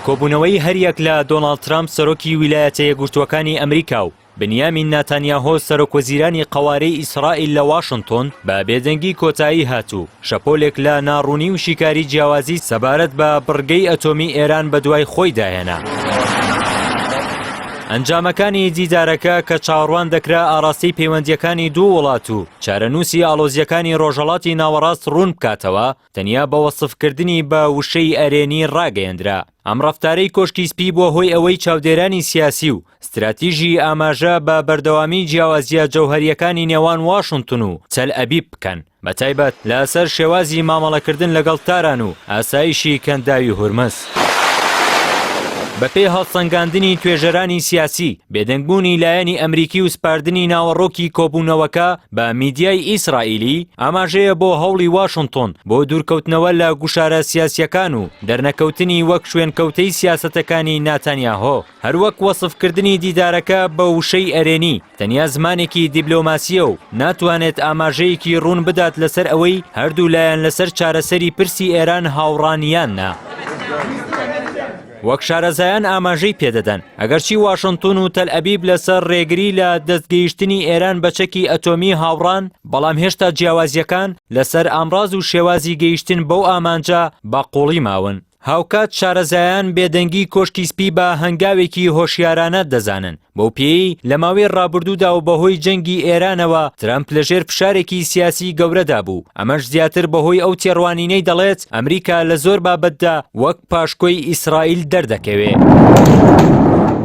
کۆبوونەوەی هەریەک لە دۆناڵد ترامپ سەرۆکی ویلایەتە یەکگرتووەکانی ئەمریکا و بنیامین ناتانیاهۆ سەرۆکوەزیرانی قەوارەی ئیسرائیل لە واشنتن بە بێدەنگی کۆتایی هاتوو. شەپۆلێک لە ناڕوونی و شیکاری جیاوازی سەبارەت بە بڕگەی ئەتۆمی ئێران بەدوای خۆی داهێنا. ئەنجامەکانی دیدارەکە کە چاوەڕوان دەکرا ئاڕاستی پەیوەندیەکانی دوو وڵات و چارەنووسی ئاڵۆزیەکانی ڕۆژهەڵاتی ناوەڕاست ڕوون بکاتەوە، تەنیا بە وەسفکردنی بە وشەی ئەرێنی ڕاگەیەندرا. ئەم ڕەفتارەی کۆشکی سپی بووە هۆی ئەوەی چاودێرانی سیاسی و استراتیژی ئاماژە بە بەردەوامی جیاوازیە جەوهەریەکانی نێوان واشنتن و تەل ئەبیب بکەن، بەتایبەت لەسەر شێوازی مامەڵەکردن لەگەڵ تاران و ئاسایشی کەنداوی هورمز. بەپێی هەڵسەنگاندنی توێژەرانی سیاسی، بێدەنگبوونی لایەنی ئەمریکی و سپاردنی ناوەڕۆکی کۆبوونەوەکە بە میدیای ئیسرائیلی ئاماژەیە بۆ هەوڵی واشنتن بۆ دوورکەوتنەوە لە گوشارە سیاسیەکان و دەرنەکەوتنی وەک شوێنکەوتەی سیاسەتەکانی ناتانیاهۆ. هەروەک وەسفکردنی دیدارەکە بە وشەی ئەرێنی تەنیا زمانێکی دیبلۆماسیە و ناتوانێت ئاماژەیەکی ڕوون بدات لەسەر ئەوەی هەردوو لایەن لەسەر چارەسەری پرسی ئێران هاوڕانیاننا. وەک شارەزایان ئاماژەی پێدەدەن ئەگەرچی واشنتن و تەل ئەبیب لەسەر ڕێگری لە دەستگەیشتنی ئێران بە چەکی ئەتۆمی هاوڕان، بەڵام هێشتا جیاوازیەکان لەسەر ئامڕاز و شێوازی گەیشتن بەو ئامانجە باقوڵی ماون. هاوکات شارەزایان بێدەنگی کۆشکی سپی بە هەنگاوێکی هۆشیارانە دەزانن. بەو پێی لە ماوەی ڕابردوودا و بەهۆی جەنگی ئێرانەوە ترامپ لەژێر فشارێکی سیاسی گەورەدا بوو. ئەمەش زیاتر بەهۆی ئەو تێڕوانینەی دەڵێت ئەمریکا لە زۆر بابەتدا وەک پاشکۆی ئیسرائیل دەردەکەوێت.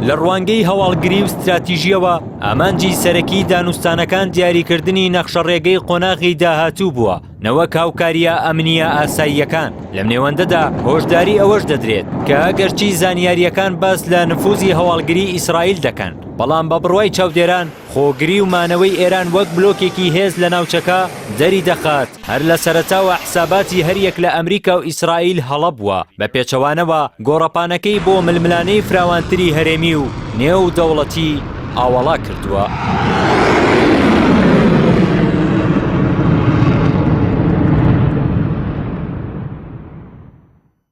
لە ڕوانگەی هەواڵگری و استراتیژیەوە ئامانجی سەرەکی دانوستانەکان دیاریکردنی نەخشەڕێگەی قۆناغی داهاتوو بووە، نەوەک هاوکاریە ئەمنیە ئاساییەکان. لەم نێوەندەدا هۆشداری ئەوەش دەدرێت کە ئەگەرچی زانیاریەکان باس لە نفوزی هەواڵگری ئیسرائیل دەکەن، بەڵام بە بڕوای چاودێران خۆگری و مانەوەی ئێران وەک بلۆکێکی هێز لە ناوچەکە دەری دەخات. هەر لە سەرەتاوە حساباتی هەریەک لە ئەمریکا و ئیسرائیل هەڵە بووە، بە پێچەوانەوە گۆڕەپانەکەی بۆ ململانەی فراوانتری هەرێمی و نێو دەوڵەتی ئاوەڵا کردووە.